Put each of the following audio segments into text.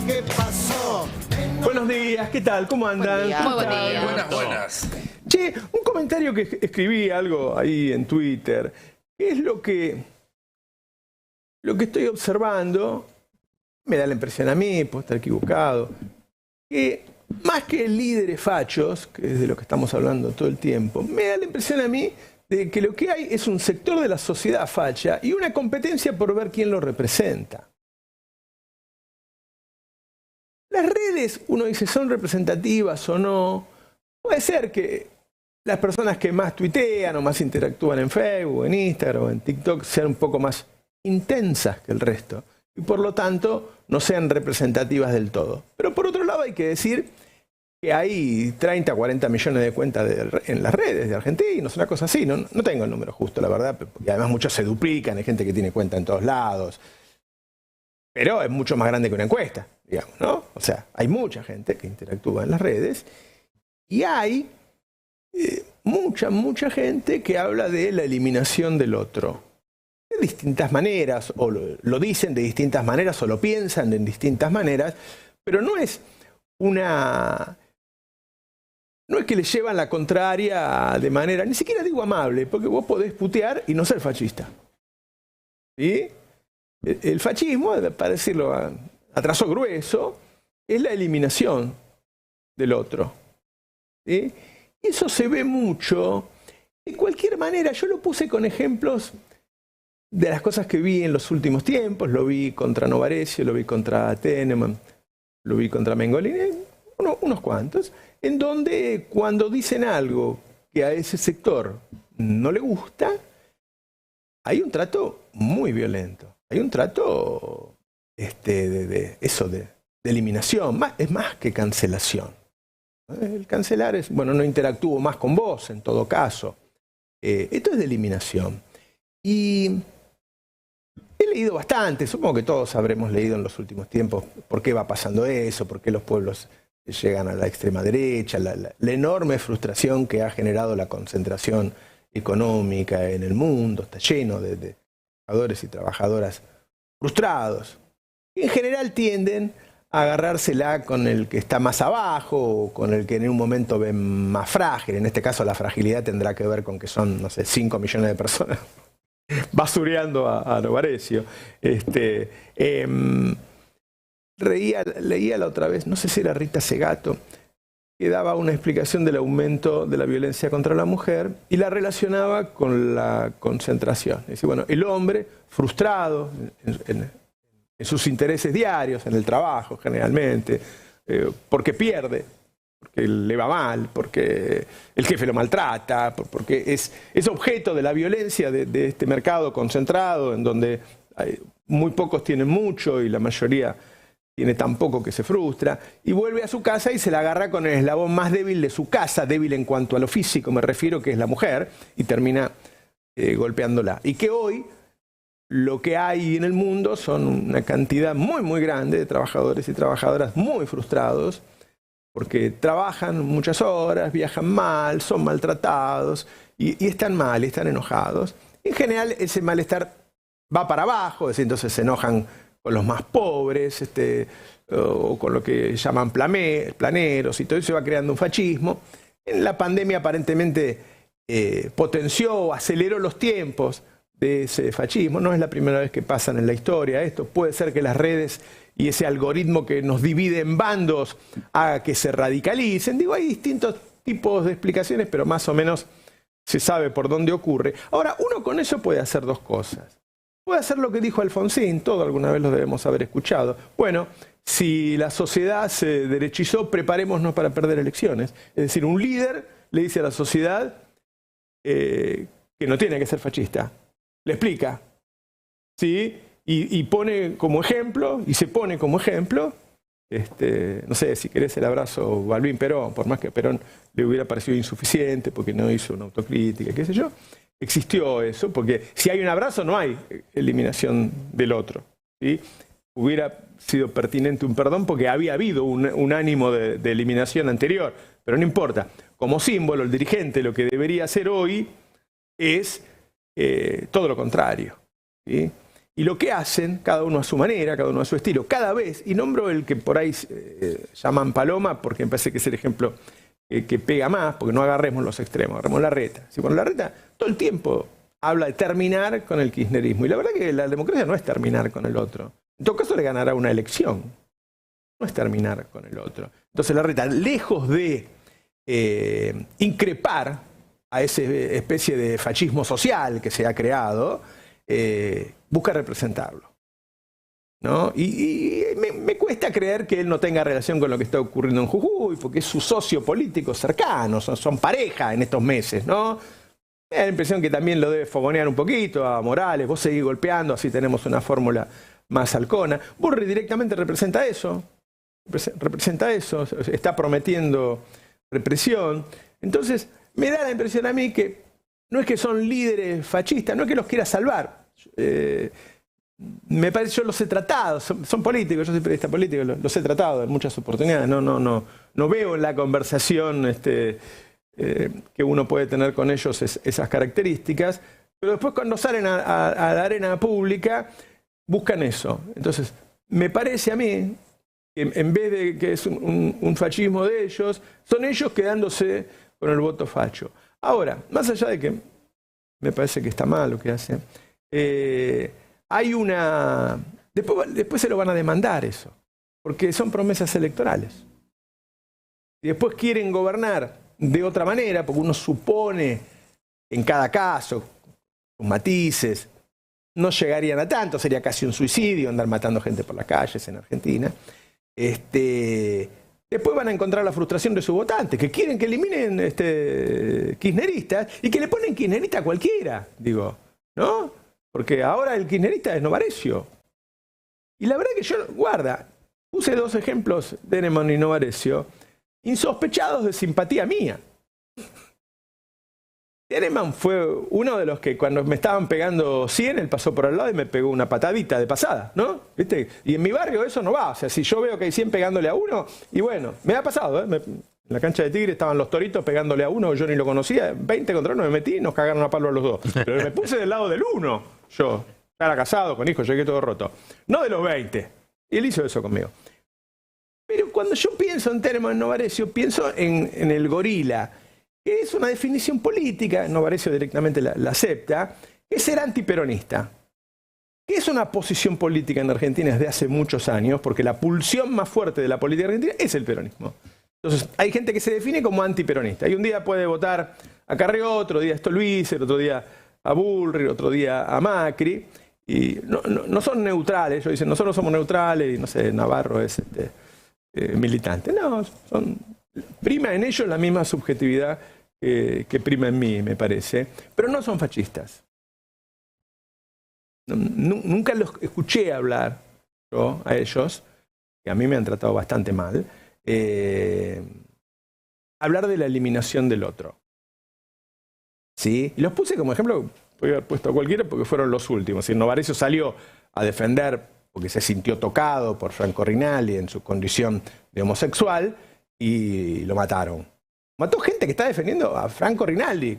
que pasó. Buenos días, ¿qué tal? ¿Cómo andan? Buen día. ¿Cómo Muy buen están? día. Buenas. Che, un comentario que escribí algo ahí en Twitter. ¿Qué es lo que estoy observando? Me da la impresión a mí, puedo estar equivocado, que más que líderes fachos, que es de lo que estamos hablando todo el tiempo, me da la impresión a mí de que lo que hay es un sector de la sociedad facha y una competencia por ver quién lo representa. Las redes, uno dice, ¿son representativas o no? Puede ser que las personas que más tuitean o más interactúan en Facebook, en Instagram o en TikTok sean un poco más intensas que el resto y por lo tanto no sean representativas del todo. Pero por otro lado hay que decir que hay 30, 40 millones de cuentas en las redes de argentinos, una cosa así. No tengo el número justo, la verdad, porque además muchos se duplican, hay gente que tiene cuenta en todos lados. Pero es mucho más grande que una encuesta, digamos, ¿no? O sea, hay mucha gente que interactúa en las redes y hay mucha gente que habla de la eliminación del otro. De distintas maneras, o lo dicen de distintas maneras, o lo piensan de distintas maneras, pero no es que le llevan la contraria de manera, ni siquiera digo amable, porque vos podés putear y no ser fascista. ¿Sí? El fascismo, para decirlo a trazo grueso, es la eliminación del otro. ¿Sí? Y eso se ve mucho. De cualquier manera, yo lo puse con ejemplos de las cosas que vi en los últimos tiempos. Lo vi contra Novarecio, lo vi contra Teneman, lo vi contra Mengolini, unos cuantos, en donde cuando dicen algo que a ese sector no le gusta, hay un trato muy violento. Hay un trato de eliminación, es más que cancelación. El cancelar es, bueno, no interactúo más con vos en todo caso. Esto es de eliminación. Y he leído bastante, supongo que todos habremos leído en los últimos tiempos por qué va pasando eso, por qué los pueblos llegan a la extrema derecha, la enorme frustración que ha generado la concentración económica en el mundo, está lleno de trabajadores y trabajadoras frustrados. Y en general tienden a agarrársela con el que está más abajo o con el que en un momento ven más frágil. En este caso la fragilidad tendrá que ver con que son, no sé, 5 millones de personas basureando a Novarecio. Leía la otra vez, no sé si era Rita Segato, que daba una explicación del aumento de la violencia contra la mujer y la relacionaba con la concentración. Es decir, bueno, el hombre frustrado en sus intereses diarios, en el trabajo generalmente, porque pierde, porque le va mal, porque el jefe lo maltrata, porque es objeto de la violencia de este mercado concentrado en donde muy pocos tienen mucho y la mayoría tiene tan poco que se frustra, y vuelve a su casa y se la agarra con el eslabón más débil de su casa, débil en cuanto a lo físico me refiero, que es la mujer, y termina golpeándola. Y que hoy lo que hay en el mundo son una cantidad muy grande de trabajadores y trabajadoras muy frustrados, porque trabajan muchas horas, viajan mal, son maltratados, y están mal, y están enojados. En general ese malestar va para abajo, es decir, entonces se enojan con los más pobres, o con lo que llaman planeros, y todo eso se va creando un fascismo. En la pandemia aparentemente potenció, aceleró los tiempos de ese fascismo. No es la primera vez que pasan en la historia esto. Puede ser que las redes y ese algoritmo que nos divide en bandos haga que se radicalicen. Digo, hay distintos tipos de explicaciones, pero más o menos se sabe por dónde ocurre. Ahora, uno con eso puede hacer dos cosas. Puede hacer lo que dijo Alfonsín, todo alguna vez lo debemos haber escuchado. Bueno, si la sociedad se derechizó, preparémonos para perder elecciones. Es decir, un líder le dice a la sociedad que no tiene que ser fascista. Le explica, ¿sí? Y pone como ejemplo, y se pone como ejemplo, no sé, si querés el abrazo Balbín-Perón, por más que a Perón le hubiera parecido insuficiente porque no hizo una autocrítica, qué sé yo. Existió eso, porque si hay un abrazo no hay eliminación del otro, ¿sí? Hubiera sido pertinente un perdón porque había habido un ánimo de eliminación anterior, pero no importa. Como símbolo, el dirigente lo que debería hacer hoy es todo lo contrario, ¿sí? Y lo que hacen, cada uno a su manera, cada uno a su estilo, cada vez, y nombro el que por ahí llaman Paloma, porque me parece que es el ejemplo que pega más, porque no agarremos los extremos, agarremos Larreta. Si bueno, Larreta todo el tiempo habla de terminar con el kirchnerismo, y la verdad que la democracia no es terminar con el otro. En todo caso le ganará una elección, no es terminar con el otro. Entonces Larreta, lejos de increpar a esa especie de fascismo social que se ha creado, busca representarlo, ¿no? Y me cuesta creer que él no tenga relación con lo que está ocurriendo en Jujuy, porque es su socio político cercano, son pareja en estos meses, ¿no? Me da la impresión que también lo debe fogonear un poquito a Morales, vos seguís golpeando, así tenemos una fórmula más halcona. Burri directamente representa eso, está prometiendo represión. Entonces, me da la impresión a mí que no es que son líderes fascistas, no es que los quiera salvar. Me parece, yo los he tratado, son políticos, yo soy periodista político, los he tratado en muchas oportunidades. No veo en la conversación que uno puede tener con ellos esas características, pero después cuando salen a la arena pública buscan eso. Entonces, me parece a mí que en vez de que es un fascismo de ellos, son ellos quedándose con el voto facho. Ahora, más allá de que me parece que está mal lo que hace, hay una... Después se lo van a demandar eso, porque son promesas electorales. Y después quieren gobernar de otra manera, porque uno supone, en cada caso, con matices, no llegarían a tanto, sería casi un suicidio andar matando gente por las calles en Argentina. Después van a encontrar la frustración de sus votantes, que quieren que eliminen kirchneristas y que le ponen kirchnerista a cualquiera, digo, ¿no? Porque ahora el kirchnerista es Novarecio. Y la verdad que yo, guarda, puse dos ejemplos de Dennemann y Novarecio, insospechados de simpatía mía. Dennemann fue uno de los que cuando me estaban pegando 100, él pasó por al lado y me pegó una patadita de pasada, ¿no? ¿Viste? Y en mi barrio eso no va, o sea, si yo veo que hay 100 pegándole a uno, y bueno, me ha pasado, ¿eh? En la cancha de Tigre estaban los toritos pegándole a uno, yo ni lo conocía, 20 contra 1 me metí y nos cagaron a palo a los dos. Pero me puse del lado del uno, yo, era casado, con hijos, llegué todo roto. No de los 20. Y él hizo eso conmigo. Pero cuando yo pienso en Dennemann y Novarecio, pienso en el gorila, que es una definición política, Novarecio directamente la acepta, que es ser antiperonista. Que es una posición política en Argentina desde hace muchos años, porque la pulsión más fuerte de la política argentina es el peronismo. Entonces, hay gente que se define como antiperonista. Y un día puede votar a Carrió, otro día a Stolbizer, otro día a Bullrich, otro día a Macri. Y no son neutrales, ellos dicen, nosotros somos neutrales, y no sé, Navarro es militante. No, prima en ellos la misma subjetividad que prima en mí, me parece. Pero no son fascistas. Nunca los escuché hablar yo, a ellos, que a mí me han tratado bastante mal, hablar de la eliminación del otro. ¿Sí? Y los puse como ejemplo, podría haber puesto a cualquiera porque fueron los últimos. Novarecio salió a defender porque se sintió tocado por Franco Rinaldi en su condición de homosexual y lo mataron. Mató gente que está defendiendo a Franco Rinaldi.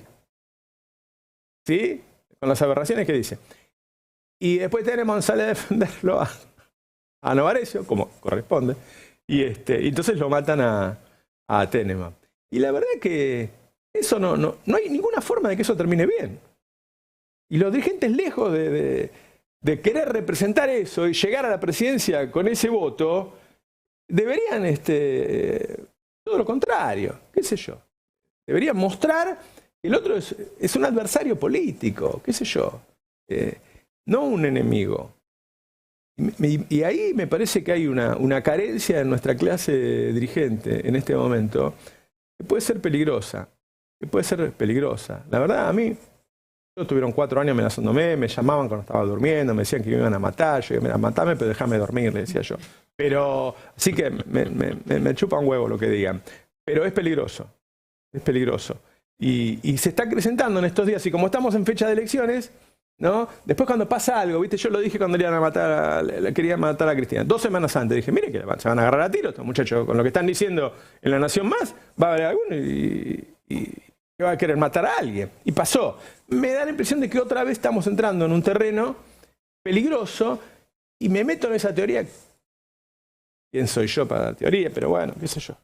¿Sí? Con las aberraciones que dice. Y después Dennemann sale a defenderlo a Novarecio, como corresponde, y entonces lo matan a Dennemann. Y la verdad es que eso no hay ninguna forma de que eso termine bien. Y los dirigentes, lejos de querer representar eso y llegar a la presidencia con ese voto, deberían todo lo contrario, qué sé yo. Deberían mostrar que el otro es un adversario político, qué sé yo. No un enemigo. Y ahí me parece que hay una carencia en nuestra clase dirigente en este momento que puede ser peligrosa. La verdad, a mí, estuvieron 4 años amenazándome, me llamaban cuando estaba durmiendo, me decían que me iban a matar, yo dije, matame, pero déjame dormir, le decía yo. Pero, así que me chupa un huevo lo que digan. Pero es peligroso, Y se está acrecentando en estos días, y como estamos en fecha de elecciones, ¿no? Después cuando pasa algo, ¿viste? Yo lo dije cuando querían matar a Cristina. 2 semanas antes dije, mire que se van a agarrar a tiro estos muchachos. Con lo que están diciendo en La Nación Más, va a haber alguno que va a querer matar a alguien. Y pasó. Me da la impresión de que otra vez estamos entrando en un terreno peligroso, y me meto en esa teoría. ¿Quién soy yo para la teoría? Pero bueno, qué sé yo.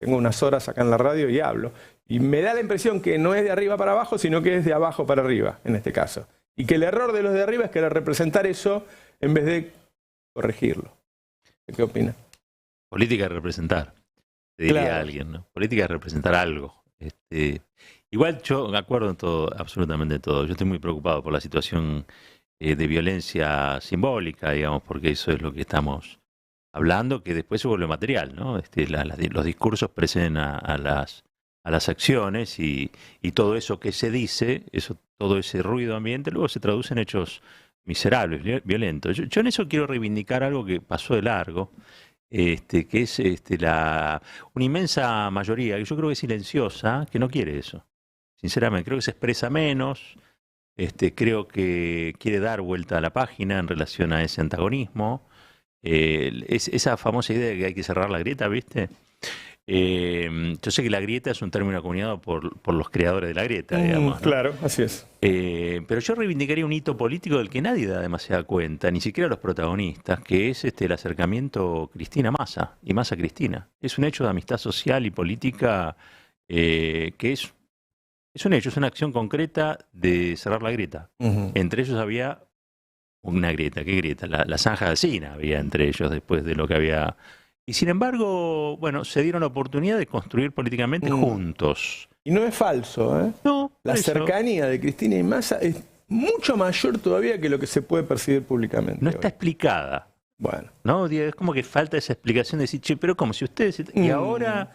Tengo unas horas acá en la radio y hablo. Y me da la impresión que no es de arriba para abajo, sino que es de abajo para arriba, en este caso. Y que el error de los de arriba es querer representar eso en vez de corregirlo. ¿Qué opina? Política es representar, te diría Claro. alguien, ¿no? Política es representar algo. Igual yo me acuerdo en todo, absolutamente todo. Yo estoy muy preocupado por la situación de violencia simbólica, digamos, porque eso es lo que estamos hablando, que después se vuelve material, ¿no? Los discursos preceden a las acciones y todo eso que se dice, todo ese ruido ambiente, luego se traduce en hechos miserables, violentos. Yo en eso quiero reivindicar algo que pasó de largo, que es una inmensa mayoría, que yo creo que es silenciosa, que no quiere eso. Sinceramente, creo que se expresa menos, creo que quiere dar vuelta a la página en relación a ese antagonismo. Esa famosa idea de que hay que cerrar la grieta, ¿viste? Yo sé que la grieta es un término acuñado por los creadores de la grieta, digamos, ¿no? Claro, así es. Pero yo reivindicaría un hito político del que nadie da demasiada cuenta, ni siquiera los protagonistas, que es el acercamiento Cristina-Massa y Massa-Cristina. Es un hecho de amistad social y política que es un hecho, es una acción concreta de cerrar la grieta. Entre ellos había una grieta. ¿Qué grieta? La zanja de Alsina había entre ellos después de lo que había. Y sin embargo, bueno, se dieron la oportunidad de construir políticamente juntos. Y no es falso, ¿eh? No, La cercanía de Cristina y Massa es mucho mayor todavía que lo que se puede percibir públicamente. No está explicada. Bueno. ¿No? Es como que falta esa explicación de decir, che, pero como si ustedes... Y ahora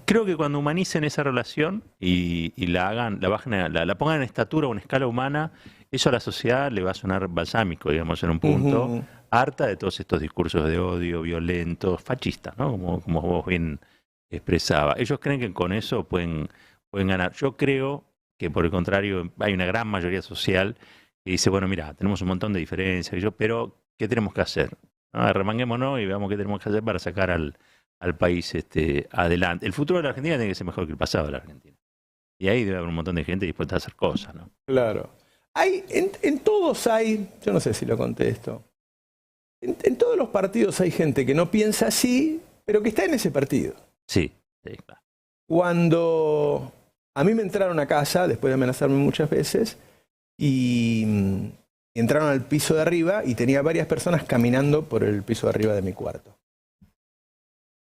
creo que cuando humanicen esa relación y la pongan en estatura o en escala humana, eso a la sociedad le va a sonar balsámico, digamos, en un punto, harta de todos estos discursos de odio, violentos, fascistas, ¿no? Como vos bien expresaba. Ellos creen que con eso pueden ganar. Yo creo que, por el contrario, hay una gran mayoría social que dice, bueno, mira, tenemos un montón de diferencias, pero ¿qué tenemos que hacer? Remanguémonos y veamos qué tenemos que hacer para sacar al país adelante. El futuro de la Argentina tiene que ser mejor que el pasado de la Argentina. Y ahí debe haber un montón de gente dispuesta a hacer cosas, ¿no? Claro. En todos hay, yo no sé si lo contesto, en todos los partidos hay gente que no piensa así, pero que está en ese partido. Sí, claro. Cuando a mí me entraron a casa, después de amenazarme muchas veces, y entraron al piso de arriba y tenía varias personas caminando por el piso de arriba de mi cuarto.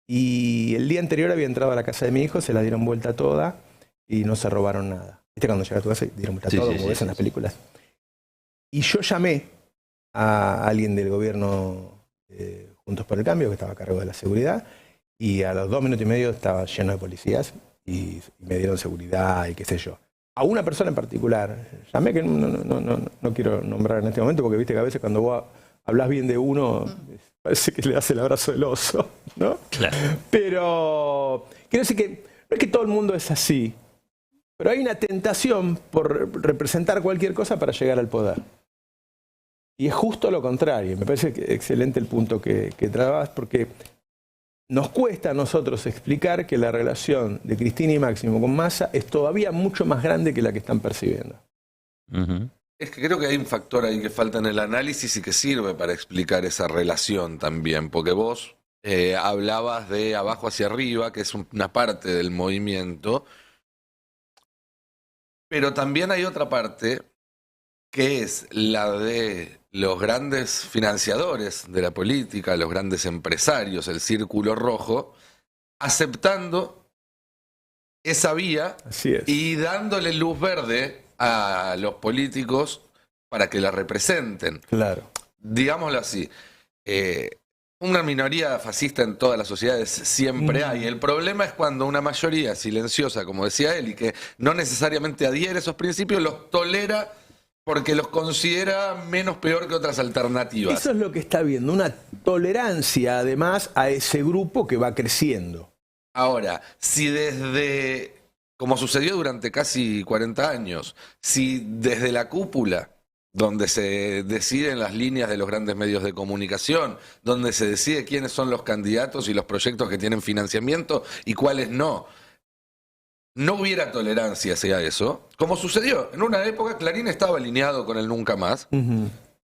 Y el día anterior había entrado a la casa de mi hijo, se la dieron vuelta toda y no se robaron nada. ¿Viste cuando llega a tu casa y dieron vuelta todo, como ves en las películas? Y yo llamé a alguien del gobierno Juntos por el Cambio, que estaba a cargo de la seguridad, y a los 2 minutos y medio estaba lleno de policías y me dieron seguridad y qué sé yo. A una persona en particular, llamé que no quiero nombrar en este momento, porque viste que a veces cuando vos hablas bien de uno, parece que le das el abrazo del oso, ¿no? Claro. Pero quiero decir que no es que todo el mundo es así, pero hay una tentación por representar cualquier cosa para llegar al poder. Y es justo lo contrario. Me parece excelente el punto que trabas, porque nos cuesta a nosotros explicar que la relación de Cristina y Máximo con Massa es todavía mucho más grande que la que están percibiendo. Es que creo que hay un factor ahí que falta en el análisis y que sirve para explicar esa relación también, porque vos hablabas de abajo hacia arriba, que es una parte del movimiento, pero también hay otra parte que es la de los grandes financiadores de la política, los grandes empresarios, el círculo rojo, aceptando esa vía y dándole luz verde a los políticos para que la representen. Claro. Digámoslo así, una minoría fascista en todas las sociedades siempre hay. El problema es cuando una mayoría silenciosa, como decía él, y que no necesariamente adhiere a esos principios, los tolera porque los considera menos peor que otras alternativas. Eso es lo que está viendo, una tolerancia además a ese grupo que va creciendo. Ahora, si desde, como sucedió durante casi 40 años, si desde la cúpula, donde se deciden las líneas de los grandes medios de comunicación, donde se decide quiénes son los candidatos y los proyectos que tienen financiamiento y cuáles no hubiera tolerancia hacia eso, como sucedió. En una época Clarín estaba alineado con el Nunca Más,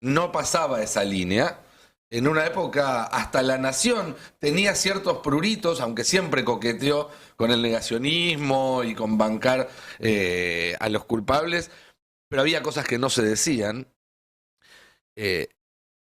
no pasaba esa línea. En una época hasta La Nación tenía ciertos pruritos, aunque siempre coqueteó con el negacionismo y con bancar a los culpables, pero había cosas que no se decían.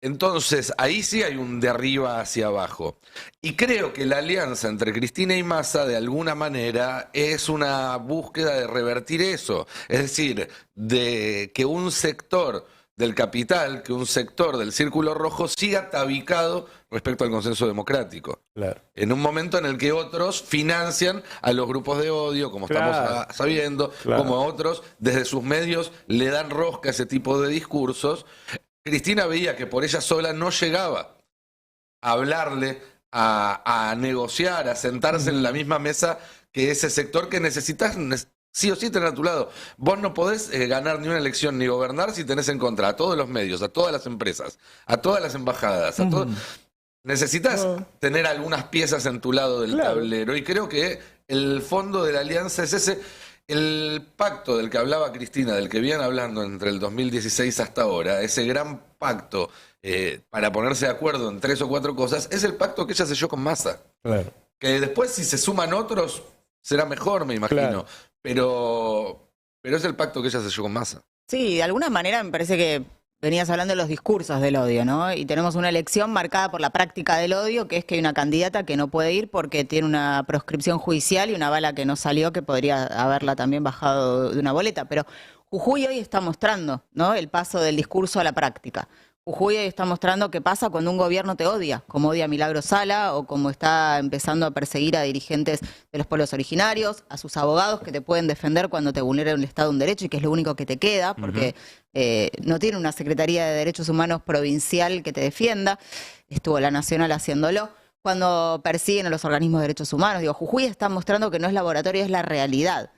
Entonces, ahí sí hay un de arriba hacia abajo. Y creo que la alianza entre Cristina y Massa, de alguna manera, es una búsqueda de revertir eso. Es decir, de que un sector del capital, que un sector del círculo rojo siga tabicado respecto al consenso democrático. Claro. En un momento en el que otros financian a los grupos de odio, como estamos sabiendo, como otros desde sus medios le dan rosca a ese tipo de discursos. Cristina veía que por ella sola no llegaba a hablarle, a negociar, a sentarse en la misma mesa que ese sector que necesitas sí o sí tener a tu lado. Vos no podés ganar ni una elección ni gobernar si tenés en contra a todos los medios, a todas las empresas, a todas las embajadas, a todo. Necesitas tener algunas piezas en tu lado del tablero, y creo que el fondo de la alianza es ese. El pacto del que hablaba Cristina, del que vienen hablando entre el 2016 hasta ahora, ese gran pacto para ponerse de acuerdo en 3 o 4 cosas, es el pacto que ella selló con Massa. Claro. Que después, si se suman otros, será mejor, me imagino. Claro. Pero es el pacto que ella selló con Massa. Sí, de alguna manera me parece que venías hablando de los discursos del odio, ¿no? Y tenemos una elección marcada por la práctica del odio, que es que hay una candidata que no puede ir porque tiene una proscripción judicial y una bala que no salió, que podría haberla también bajado de una boleta. Pero Jujuy hoy está mostrando, ¿no?, el paso del discurso a la práctica. Jujuy hoy está mostrando qué pasa cuando un gobierno te odia, como odia a Milagro Sala, o como está empezando a perseguir a dirigentes de los pueblos originarios, a sus abogados que te pueden defender cuando te vulnera el Estado un derecho, y que es lo único que te queda, porque no tiene una Secretaría de Derechos Humanos provincial que te defienda. Estuvo la Nacional haciéndolo. Cuando persiguen a los organismos de derechos humanos, digo, Jujuy está mostrando que no es laboratorio, es la realidad.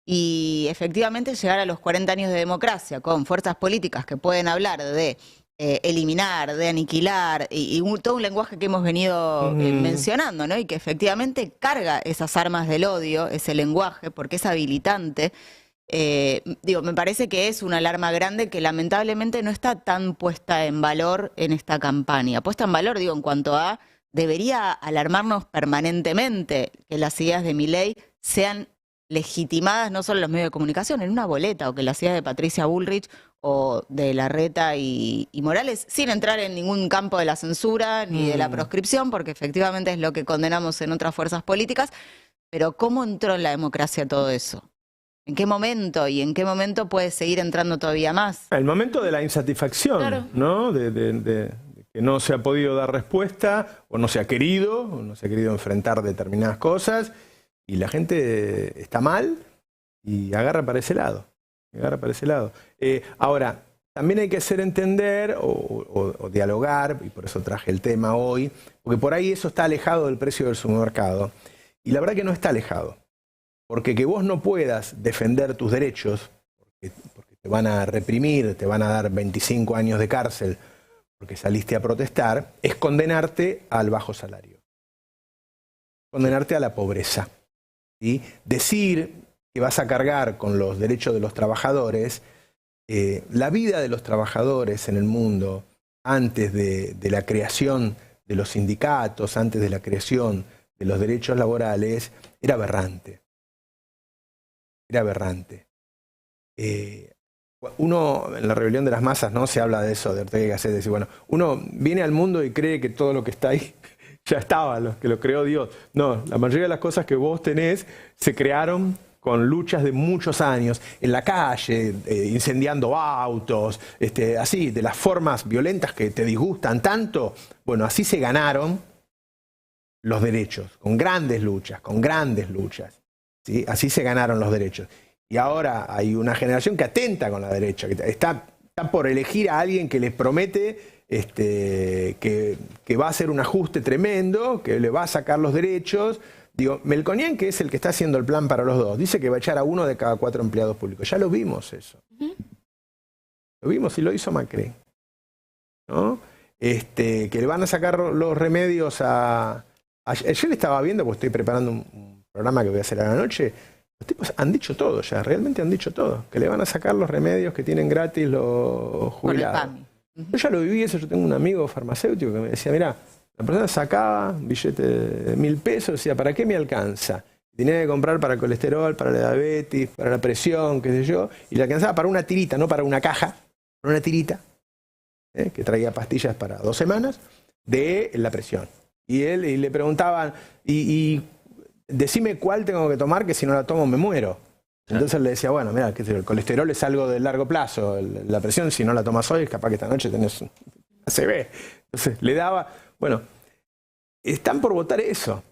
Y efectivamente llegar a los 40 años de democracia con fuerzas políticas que pueden hablar de eliminar, de aniquilar, y todo un lenguaje que hemos venido mencionando, ¿no? Y que efectivamente carga esas armas del odio, ese lenguaje, porque es habilitante. Digo, me parece que es una alarma grande que lamentablemente no está tan puesta en valor en esta campaña. Puesta en valor, digo, en cuanto a, debería alarmarnos permanentemente que las ideas de Milei sean legitimadas no solo en los medios de comunicación, en una boleta, o que las ideas de Patricia Bullrich o de Larreta y Morales, sin entrar en ningún campo de la censura ni de la proscripción, porque efectivamente es lo que condenamos en otras fuerzas políticas. Pero ¿cómo entró en la democracia todo eso? ¿En qué momento? ¿Y en qué momento puede seguir entrando todavía más? El momento de la insatisfacción, ¿no? De que no se ha podido dar respuesta, o no se ha querido enfrentar determinadas cosas, y la gente está mal y agarra para ese lado. Ahora, también hay que hacer entender o dialogar, y por eso traje el tema hoy, porque por ahí eso está alejado del precio del supermercado. Y la verdad que no está alejado. Porque que vos no puedas defender tus derechos, porque te van a reprimir, te van a dar 25 años de cárcel porque saliste a protestar, es condenarte al bajo salario. Condenarte a la pobreza. ¿Sí? Decir que vas a cargar con los derechos de los trabajadores, la vida de los trabajadores en el mundo, antes de la creación de los sindicatos, antes de la creación de los derechos laborales, era aberrante. Era aberrante. Uno, en la rebelión de las masas, ¿no?, se habla de eso, de Ortega y Gasset, decir, bueno, uno viene al mundo y cree que todo lo que está ahí ya estaba, que lo creó Dios. No, la mayoría de las cosas que vos tenés se crearon con luchas de muchos años, en la calle, incendiando autos, así, de las formas violentas que te disgustan tanto. Bueno, así se ganaron los derechos, con grandes luchas, ¿sí? Así se ganaron los derechos. Y ahora hay una generación que atenta con la derecha, que está por elegir a alguien que les promete que va a hacer un ajuste tremendo, que le va a sacar los derechos. Digo, Melconian, que es el que está haciendo el plan para los dos, dice que va a echar a 1 de cada 4 empleados públicos. Ya lo vimos eso. Lo vimos y lo hizo Macri, ¿no? Que le van a sacar los remedios a... Ayer estaba viendo, porque estoy preparando un programa que voy a hacer a la noche. Los tipos han dicho todo ya, realmente han dicho todo. Que le van a sacar los remedios que tienen gratis los jubilados. Yo ya lo viví eso, yo tengo un amigo farmacéutico que me decía, mira, la persona sacaba un billete de 1.000 pesos, decía, ¿para qué me alcanza? Tenía que comprar para el colesterol, para la diabetes, para la presión, qué sé yo, y le alcanzaba para una tirita, no para una caja, para una tirita, que traía pastillas para 2 semanas, de la presión. Y le preguntaban, y decime cuál tengo que tomar, que si no la tomo me muero. Entonces le decía, bueno, mira, el colesterol es algo de largo plazo, la presión, si no la tomas hoy, capaz que esta noche tenés un ACV. Entonces le daba, bueno, están por votar eso.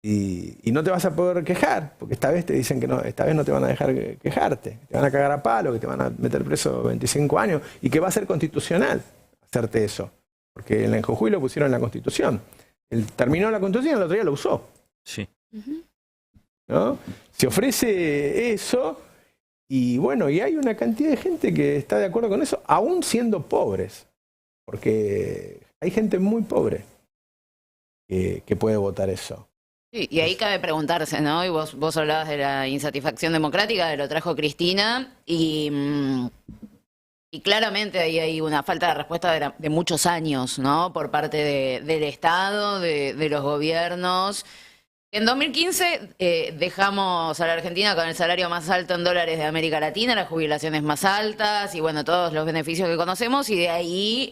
Y no te vas a poder quejar, porque esta vez te dicen que no, esta vez no te van a dejar quejarte, te van a cagar a palo, que te van a meter preso 25 años, y que va a ser constitucional hacerte eso. Porque en Jujuy lo pusieron en la Constitución. Él terminó la Constitución y el otro día lo usó. Sí. ¿No? Se ofrece eso y bueno, y hay una cantidad de gente que está de acuerdo con eso, aún siendo pobres. Porque hay gente muy pobre que puede votar eso. Sí, y ahí cabe preguntarse, ¿no? Y vos hablabas de la insatisfacción democrática, de lo trajo Cristina, y claramente ahí hay una falta de respuesta de muchos años, ¿no? Por parte del Estado, de los gobiernos. En 2015 dejamos a la Argentina con el salario más alto en dólares de América Latina, las jubilaciones más altas y bueno, todos los beneficios que conocemos, y de ahí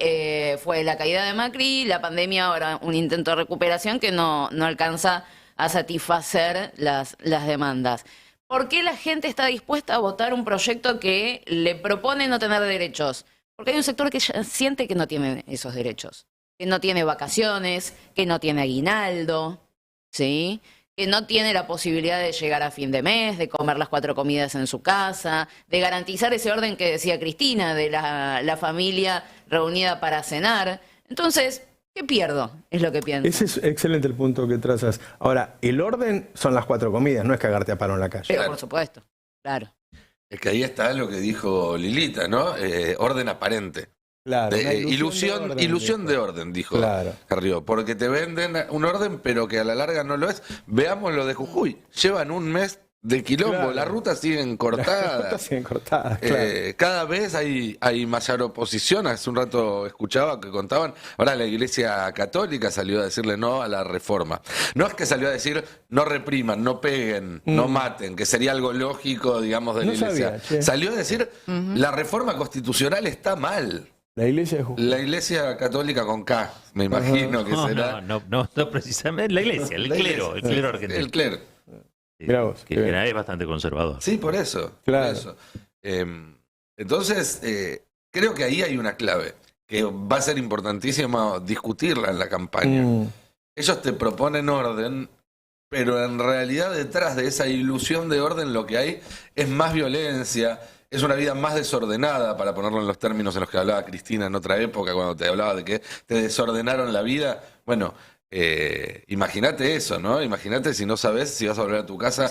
fue la caída de Macri, la pandemia, ahora un intento de recuperación que no alcanza a satisfacer las demandas. ¿Por qué la gente está dispuesta a votar un proyecto que le propone no tener derechos? Porque hay un sector que ya siente que no tiene esos derechos, que no tiene vacaciones, que no tiene aguinaldo, ¿sí? Que no tiene la posibilidad de llegar a fin de mes, de comer las 4 comidas en su casa, de garantizar ese orden que decía Cristina, de la familia reunida para cenar. Entonces, ¿qué pierdo? Es lo que pienso. Ese es excelente el punto que trazas. Ahora, el orden son las 4 comidas, no es cagarte a palo en la calle. Pero por supuesto, claro. Es que ahí está lo que dijo Lilita, ¿no? Orden aparente. Claro, ilusión de orden, dijo Carrió, porque te venden un orden, pero que a la larga no lo es. Veamos lo de Jujuy. Llevan un mes de quilombo, Claro. las rutas siguen cortadas. Las rutas siguen cortadas, claro. Cada vez hay mayor oposición. Hace un rato escuchaba que contaban, ahora la Iglesia Católica salió a decirle no a la reforma. No es que salió a decir no repriman, no peguen, no maten, que sería algo lógico, digamos, de la Iglesia. Sabía, salió a decir la reforma constitucional está mal. La Iglesia de Jujuy. La Iglesia Católica con K, me imagino que será. No precisamente la Iglesia, el clero argentino. El clero. Mirá vos, Que en general es bastante conservador. Sí, por eso. Claro. Por eso. Entonces, creo que ahí hay una clave, que va a ser importantísimo discutirla en la campaña. Ellos te proponen orden, pero en realidad detrás de esa ilusión de orden lo que hay es más violencia, es una vida más desordenada, para ponerlo en los términos en los que hablaba Cristina en otra época, cuando te hablaba de que te desordenaron la vida. Bueno, imagínate eso, ¿no? Imagínate si no sabes si vas a volver a tu casa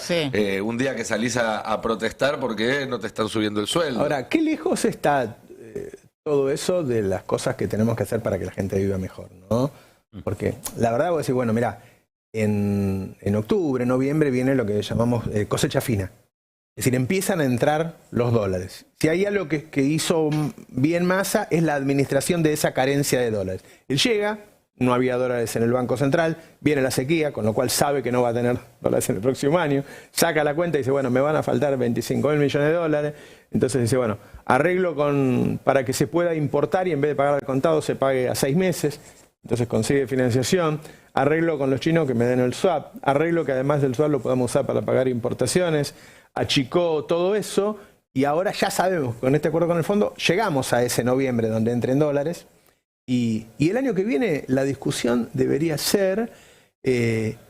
un día que salís a protestar porque no te están subiendo el sueldo. Ahora, ¿qué lejos está todo eso de las cosas que tenemos que hacer para que la gente viva mejor, ¿no? Porque la verdad vos decís, bueno, mira, en octubre, noviembre viene lo que llamamos cosecha fina. Es decir, empiezan a entrar los dólares. Si hay algo que hizo bien Massa es la administración de esa carencia de dólares. Él llega, no había dólares en el Banco Central, viene la sequía, con lo cual sabe que no va a tener dólares en el próximo año, saca la cuenta y dice, bueno, me van a faltar 25.000 millones de dólares. Entonces dice, bueno, arreglo para que se pueda importar y en vez de pagar al contado se pague a 6 meses. Entonces consigue financiación, arreglo con los chinos que me den el swap, arreglo que además del swap lo podamos usar para pagar importaciones, achicó todo eso y ahora ya sabemos, con este acuerdo con el fondo, llegamos a ese noviembre donde entren dólares y el año que viene la discusión debería ser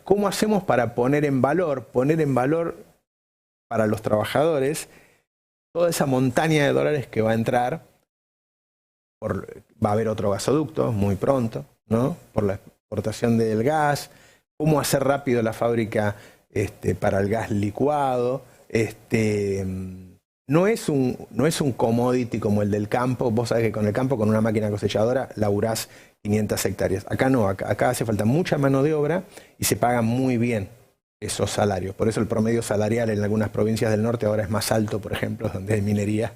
cómo hacemos para poner en valor para los trabajadores toda esa montaña de dólares que va a entrar, va a haber otro gasoducto muy pronto, ¿no? Por la exportación del gas, cómo hacer rápido la fábrica para el gas licuado. No es un commodity como el del campo. Vos sabés que con el campo, con una máquina cosechadora, laburás 500 hectáreas. Acá no, acá hace falta mucha mano de obra y se pagan muy bien esos salarios. Por eso el promedio salarial en algunas provincias del norte ahora es más alto, por ejemplo, donde hay minería,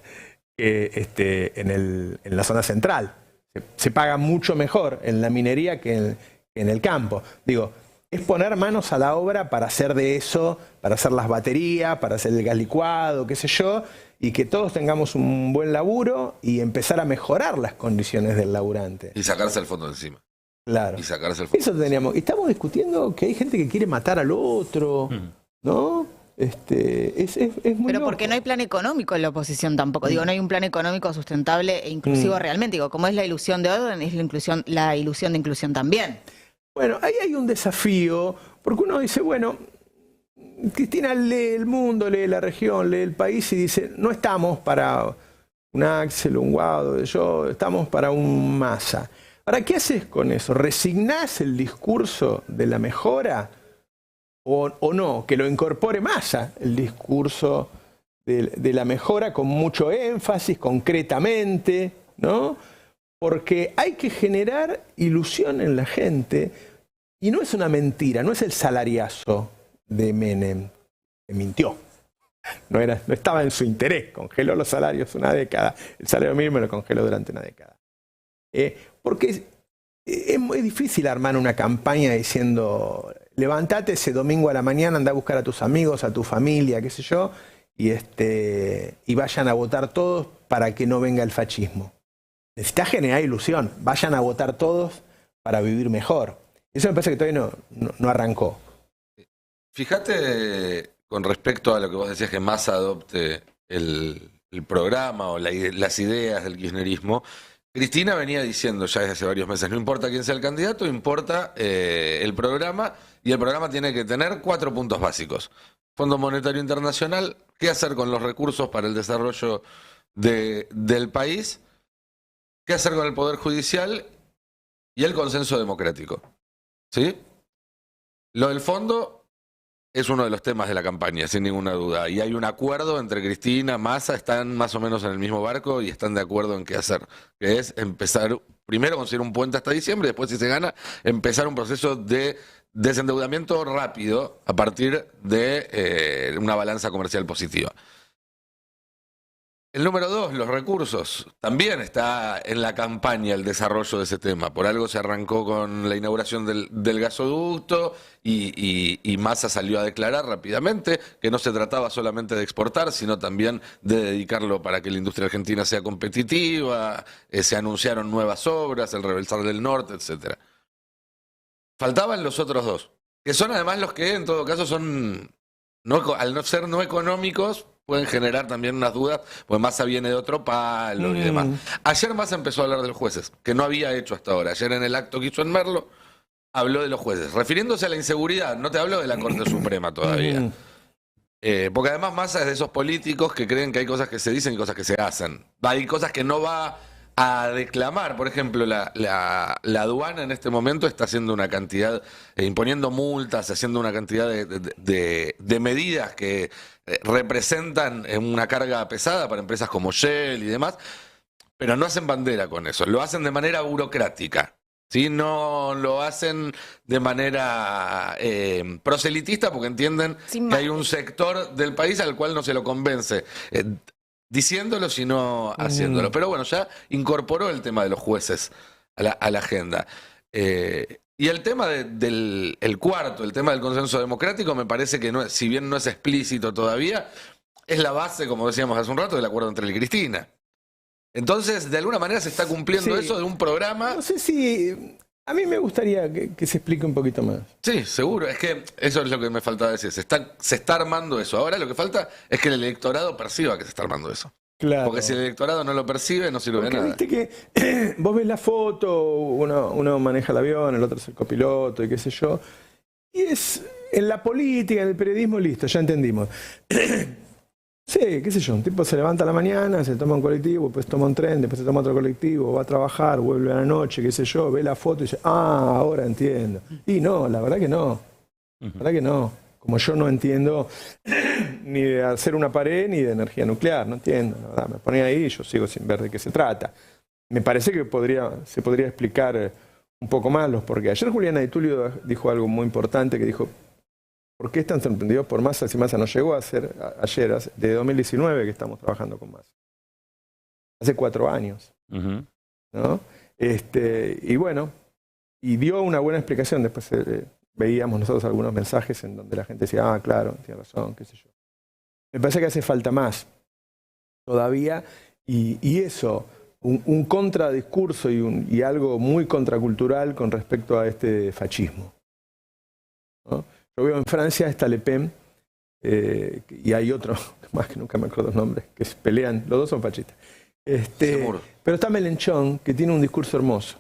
en la zona central. Se paga mucho mejor en la minería que en el campo. Digo, es poner manos a la obra para hacer de eso, para hacer las baterías, para hacer el gas licuado, qué sé yo, y que todos tengamos un buen laburo y empezar a mejorar las condiciones del laburante. Y sacarse el fondo encima. Claro. Y sacarse el fondo. Eso teníamos. Y estamos discutiendo que hay gente que quiere matar al otro, ¿no? Es muy Pero loco. porque no hay plan económico en la oposición tampoco. Digo, no hay un plan económico sustentable e inclusivo realmente. Digo, como es la ilusión de orden, es la ilusión de inclusión también. Bueno, ahí hay un desafío, porque uno dice, bueno, Cristina lee el mundo, lee la región, lee el país y dice, no estamos para un Axel, un Guado, estamos para un Massa. Ahora, ¿qué haces con eso? ¿Resignás el discurso de la mejora o no? Que lo incorpore Massa, el discurso de la mejora con mucho énfasis, concretamente, ¿no? Porque hay que generar ilusión en la gente y no es una mentira, no es el salariazo de Menem, que mintió. No estaba en su interés, congeló los salarios una década, el salario mínimo lo congeló durante una década. Porque es muy difícil armar una campaña diciendo, levantate ese domingo a la mañana, anda a buscar a tus amigos, a tu familia, qué sé yo, y vayan a votar todos para que no venga el fascismo. Necesitas generar ilusión, vayan a votar todos para vivir mejor. Eso me parece que todavía no arrancó. Fíjate con respecto a lo que vos decías que Massa adopte el programa o las ideas del kirchnerismo. Cristina venía diciendo ya desde hace varios meses, no importa quién sea el candidato, importa el programa, y el programa tiene que tener 4 puntos básicos. Fondo Monetario Internacional, qué hacer con los recursos para el desarrollo del país, qué hacer con el Poder Judicial y el consenso democrático. ¿Sí? Lo del fondo es uno de los temas de la campaña, sin ninguna duda. Y hay un acuerdo entre Cristina, Massa, están más o menos en el mismo barco y están de acuerdo en qué hacer. Que es empezar, primero conseguir un puente hasta diciembre, después si se gana, empezar un proceso de desendeudamiento rápido a partir de una balanza comercial positiva. El número 2, los recursos. También está en la campaña el desarrollo de ese tema. Por algo se arrancó con la inauguración del gasoducto y Massa salió a declarar rápidamente que no se trataba solamente de exportar, sino también de dedicarlo para que la industria argentina sea competitiva. Se anunciaron nuevas obras, el Reversar del Norte, etc. Faltaban los otros 2, que son además los que en todo caso son, al no ser no económicos, pueden generar también unas dudas, pues Massa viene de otro palo y demás. Ayer Massa empezó a hablar de los jueces, que no había hecho hasta ahora. Ayer en el acto que hizo en Merlo, habló de los jueces, refiriéndose a la inseguridad, no te habló de la Corte Suprema todavía. Porque además Massa es de esos políticos que creen que hay cosas que se dicen y cosas que se hacen. Hay cosas que no va a declamar. Por ejemplo, la aduana en este momento está haciendo una cantidad, imponiendo multas, haciendo una cantidad de medidas que representan una carga pesada para empresas como Shell y demás, pero no hacen bandera con eso, lo hacen de manera burocrática. ¿Sí? No lo hacen de manera proselitista porque entienden que hay un sector del país al cual no se lo convence. Diciéndolo, sino haciéndolo. Pero bueno, ya incorporó el tema de los jueces a la agenda. Y el tema del cuarto, el tema del consenso democrático, me parece que, no, si bien no es explícito todavía, es la base, como decíamos hace un rato, del acuerdo entre él y Cristina. Entonces, de alguna manera se está cumpliendo eso de un programa. No sé si... A mí me gustaría que se explique un poquito más. Sí, seguro. Es que eso es lo que me faltaba decir. Se está armando eso. Ahora lo que falta es que el electorado perciba que se está armando eso. Claro. Porque si el electorado no lo percibe, no sirve de nada. Viste que vos ves la foto, uno maneja el avión, el otro es el copiloto y qué sé yo. Y es en la política, en el periodismo, listo, ya entendimos. Sí, qué sé yo, un tipo se levanta a la mañana, se toma un colectivo, después toma un tren, después se toma otro colectivo, va a trabajar, vuelve a la noche, qué sé yo, ve la foto y dice, ahora entiendo. Y no, la verdad que no. La verdad que no. Como yo no entiendo ni de hacer una pared ni de energía nuclear, no entiendo, la verdad. Me ponía ahí y yo sigo sin ver de qué se trata. Me parece que se podría explicar un poco más los porqué. Ayer Juliana Di Tulio dijo algo muy importante, que dijo, ¿por qué están sorprendidos por Massa si Massa no llegó a ser ayer, de 2019 que estamos trabajando con Massa? hace 4 años. ¿No? Y bueno, y dio una buena explicación. Después veíamos nosotros algunos mensajes en donde la gente decía, ah, claro, tiene razón, qué sé yo. Me parece que hace falta más todavía, y eso, un contradiscurso y algo muy contracultural con respecto a este fascismo, ¿no? Yo veo en Francia está Le Pen, y hay otro, más que nunca me acuerdo los nombres, que se pelean, los dos son fascistas. Pero está Mélenchon, que tiene un discurso hermoso.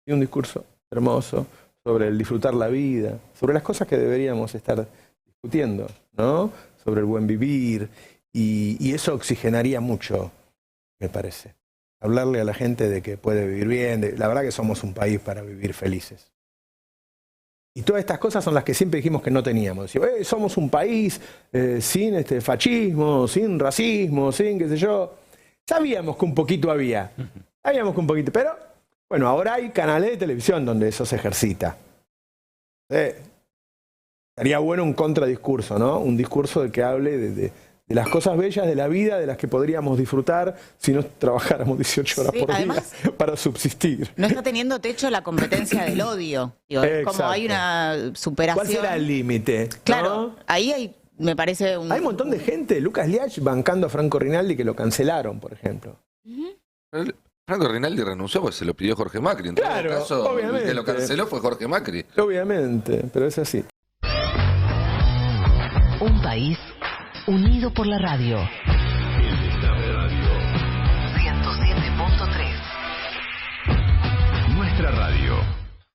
Tiene un discurso hermoso sobre el disfrutar la vida, sobre las cosas que deberíamos estar discutiendo, ¿no? Sobre el buen vivir, y eso oxigenaría mucho, me parece. Hablarle a la gente de que puede vivir bien, la verdad que somos un país para vivir felices. Y todas estas cosas son las que siempre dijimos que no teníamos. Decimos, somos un país sin fascismo, sin racismo, sin qué sé yo. Sabíamos que un poquito había, pero bueno, ahora hay canales de televisión donde eso se ejercita. Sería bueno un contradiscurso, ¿no? Un discurso de que hable de las cosas bellas de la vida, de las que podríamos disfrutar si no trabajáramos 18 horas por además, día para subsistir. No está teniendo techo la competencia del odio. Digo, es como hay una superación. ¿Cuál será el límite? Claro, ¿no? ahí hay, me parece Hay un montón de gente, Lucas Liach bancando a Franco Rinaldi, que lo cancelaron, por ejemplo. Franco Rinaldi renunció porque se lo pidió Jorge Macri. En Claro, todo caso, obviamente. el que lo canceló fue Jorge Macri. Obviamente, pero es así. Un país unido por la radio.